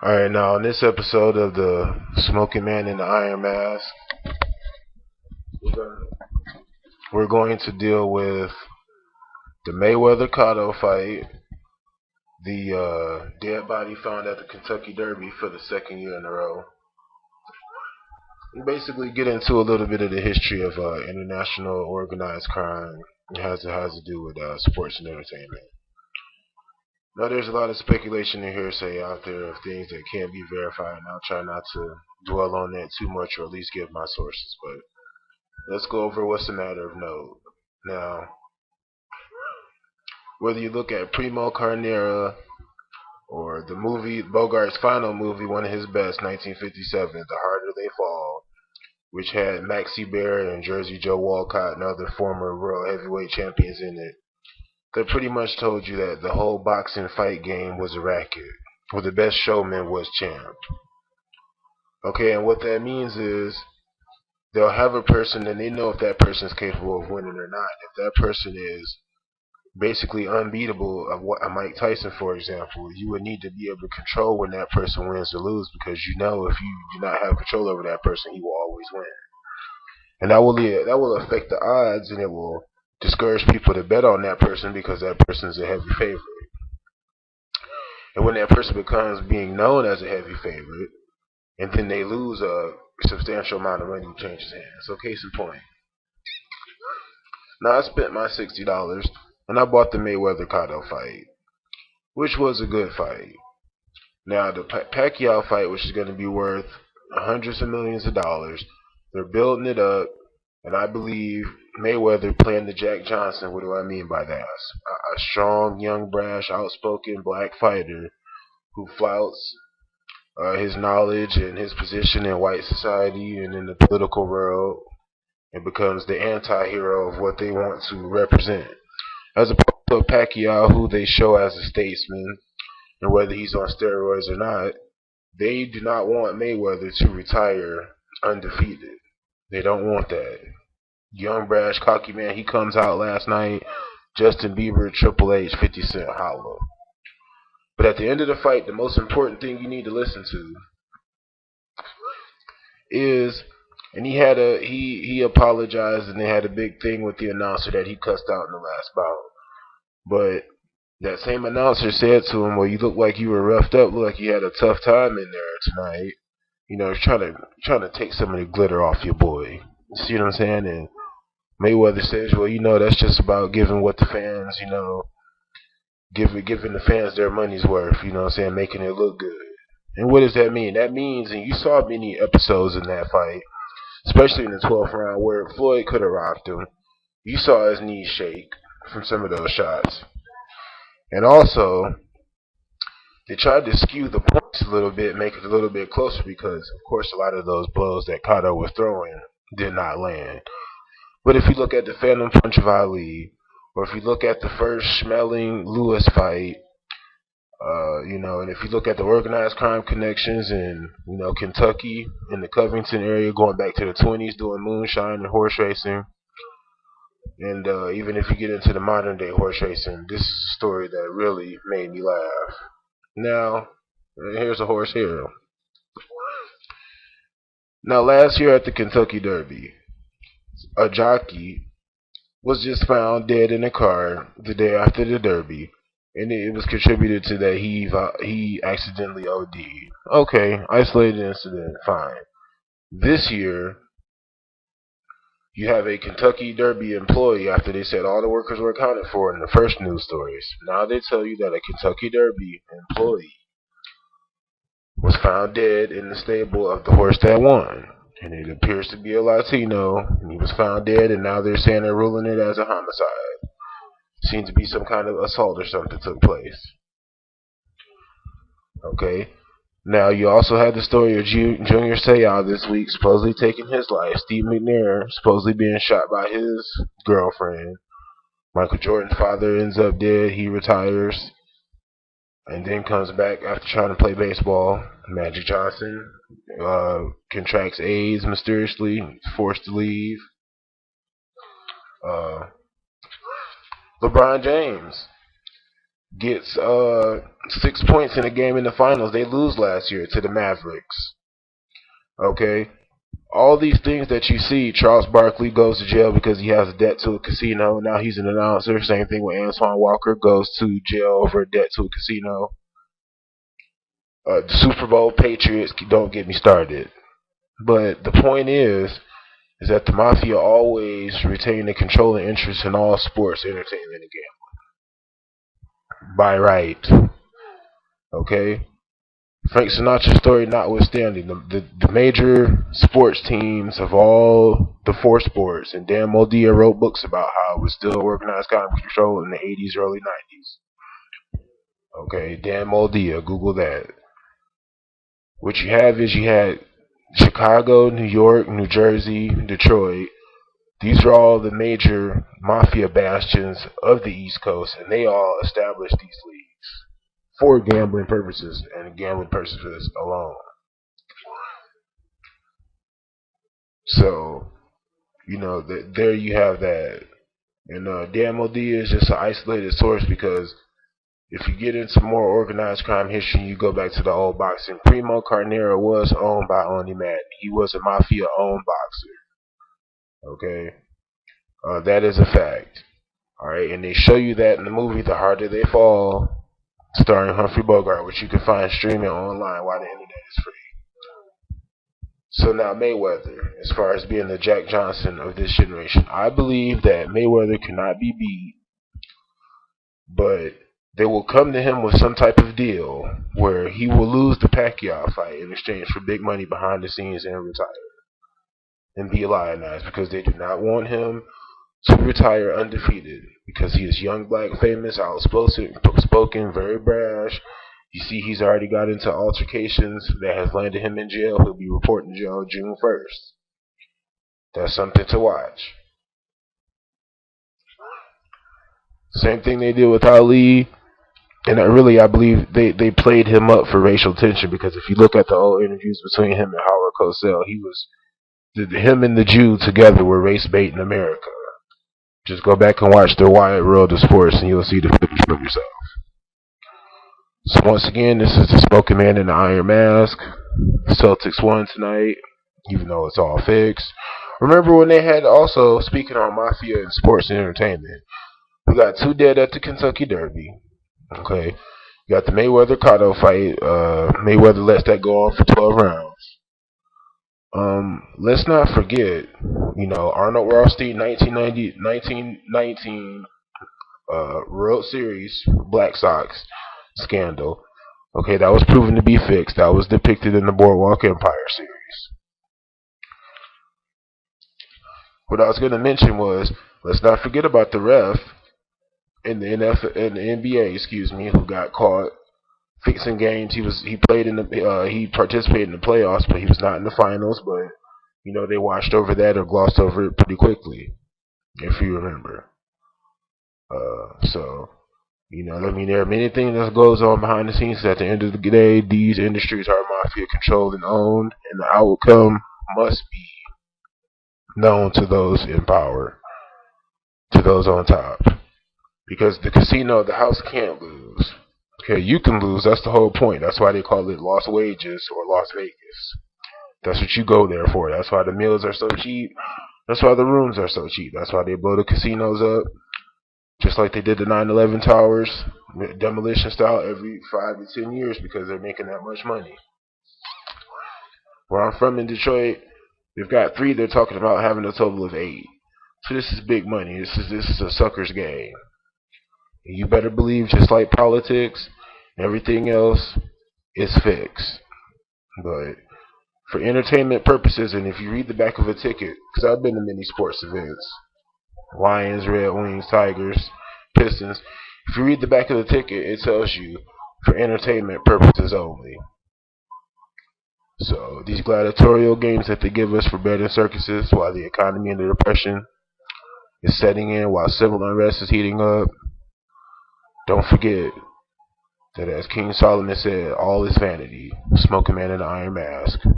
Alright, now in this episode of the Smoking Man in the Iron Mask, we're going, we're going to deal with the Mayweather Cotto fight, the dead body found at the Kentucky Derby for the second year in a row, and basically get into a little bit of the history of international organized crime. It has to do with sports and entertainment. Now, there's a lot of speculation and hearsay out there of things that can't be verified, and I'll try not to dwell on that too much, or at least give my sources. But let's go over what's a matter of note. Now, whether you look at Primo Carnera or the movie Bogart's final movie, one of his best, 1957, The Harder They Fall, which had Maxie Bear and Jersey Joe Walcott and other former world heavyweight champions in it, they pretty much told you that the whole boxing fight game was a racket, where the best showman was champ. Okay, and what that means is they'll have a person and they know if that person is capable of winning or not. If that person is basically unbeatable, a Mike Tyson, for example, you would need to be able to control when that person wins or loses, because you know if you do not have control over that person, he will always win. And that will affect the odds, and it will discourage people to bet on that person because that person is a heavy favorite. And when that person becomes being known as a heavy favorite, and then they lose a substantial amount of money, changes hands. So case in point. Now I spent my $60 and I bought the Mayweather Cotto fight, which was a good fight. Now the Pacquiao fight, which is going to be worth hundreds of millions of dollars, they're building it up, and I believe Mayweather playing the Jack Johnson. What do I mean by that? A strong, young, brash, outspoken black fighter who flouts his knowledge and his position in white society and in the political world, and becomes the anti-hero of what they want to represent. As opposed to Pacquiao, who they show as a statesman, and whether he's on steroids or not, they do not want Mayweather to retire undefeated. They don't want that. Young, brash, cocky man, he comes out last night, Justin Bieber, Triple H, 50 Cent, hollow. But at the end of the fight, the most important thing you need to listen to is, and he apologized, and they had a big thing with the announcer that he cussed out in the last bout. But that same announcer said to him, "Well, you look like you were roughed up. Look like you had a tough time in there tonight. You know, trying to take some of the glitter off your boy." You see what I'm saying? And Mayweather says, "Well, that's just about giving what the fans, giving the fans their money's worth. You know what I'm saying? Making it look good." And what does that mean? That means, and you saw many episodes in that fight, especially in the 12th round, where Floyd could have rocked him. You saw his knees shake from some of those shots. And also, they tried to skew the points a little bit, make it a little bit closer, because, of course, a lot of those blows that Cotto was throwing did not land. But if you look at the Phantom Punch of Ali, or if you look at the first Schmeling Lewis fight, and if you look at the organized crime connections in, Kentucky, in the Covington area, going back to the 20s, doing moonshine and horse racing, and even if you get into the modern day horse racing, this is a story that really made me laugh. Now, here's a horse hero. Now, last year at the Kentucky Derby, a jockey was just found dead in a car the day after the Derby, and it was contributed to that he accidentally OD'd. Okay, isolated incident, fine. This year, you have a Kentucky Derby employee, after they said all the workers were accounted for in the first news stories. Now they tell you that a Kentucky Derby employee was found dead in the stable of the horse that won. And it appears to be a Latino, and he was found dead, and now they're saying they're ruling it as a homicide. Seems to be some kind of assault or something took place. Okay. Now, you also had the story of Junior Seau this week, supposedly taking his life. Steve McNair supposedly being shot by his girlfriend. Michael Jordan's father ends up dead. He retires and then comes back after trying to play baseball. Magic Johnson contracts AIDS mysteriously, forced to leave. Uh, LeBron James gets 6 points in a game in the finals. They lose last year to the Mavericks. Okay, all these things that you see. Charles Barkley goes to jail because he has a debt to a casino. Now he's an announcer. Same thing with Antoine Walker, goes to jail over a debt to a casino. The Super Bowl Patriots, don't get me started. But the point is that the Mafia always retain a controlling interest in all sports, entertainment, and gambling by right. Okay, Frank Sinatra's story notwithstanding, the major sports teams of all the four sports, and Dan Moldia wrote books about how it was still organized crime control in the 80s, early 90s. Okay, Dan Moldia, Google that. What you have is you had Chicago, New York, New Jersey, Detroit. These are all the major mafia bastions of the East Coast, and they all established these leagues for gambling purposes and gambling purposes alone. So, there you have that. And DMOD is just an isolated source because if you get into more organized crime history, you go back to the old boxing. Primo Carnera was owned by Oni Madden. He was a mafia-owned boxer. Okay, that is a fact. All right, and they show you that in the movie The Harder They Fall, starring Humphrey Bogart, which you can find streaming online while the internet is free. So now Mayweather, as far as being the Jack Johnson of this generation, I believe that Mayweather cannot be beat, but they will come to him with some type of deal where he will lose the Pacquiao fight in exchange for big money behind the scenes and retire and be lionized because they do not want him to retire undefeated because he is young, black, famous, outspoken, very brash. You see, he's already got into altercations that has landed him in jail. He'll be reporting to jail June 1st. That's something to watch. Same thing they did with Ali. And I believe they played him up for racial tension because if you look at the old interviews between him and Howard Cosell, him and the Jew together were race bait in America. Just go back and watch the Wyatt World of Sports and you'll see the picture for yourself. So once again, this is the Smoking Man in the Iron Mask. The Celtics won tonight, even though it's all fixed. Remember when they had also, speaking on Mafia and sports and entertainment, we got two dead at the Kentucky Derby. Okay. You got the Mayweather Cotto fight. Mayweather lets that go on for 12 rounds. Let's not forget, Arnold Rothstein 1919 World Series Black Sox scandal. Okay, that was proven to be fixed. That was depicted in the Boardwalk Empire series. What I was going to mention was, let's not forget about the ref in the NBA, who got caught fixing games. He participated in the playoffs, but he was not in the finals. But they watched over that or glossed over it pretty quickly, if you remember. There are many things that goes on behind the scenes. At the end of the day, these industries are mafia controlled and owned, and the outcome must be known to those in power, to those on top. Because the casino, the house can't lose. Okay, you can lose. That's the whole point. That's why they call it Las Wages or Las Vegas. That's what you go there for. That's why the meals are so cheap. That's why the rooms are so cheap. That's why they blow the casinos up. Just like they did the 9/11 towers, demolition style, every 5 to 10 years because they're making that much money. Where I'm from in Detroit, they've got 3. They're talking about having a total of 8. So this is big money. This is a sucker's game. And you better believe, just like politics, everything else is fixed. But for entertainment purposes, and if you read the back of a ticket, because I've been to many sports events, Lions, Red Wings, Tigers, Pistons. If you read the back of the ticket, it tells you for entertainment purposes only. So these gladiatorial games that they give us for bed and circuses while the economy and the depression is setting in, while civil unrest is heating up, don't forget that as King Solomon said, all is vanity. Smoking Man in the Iron Mask.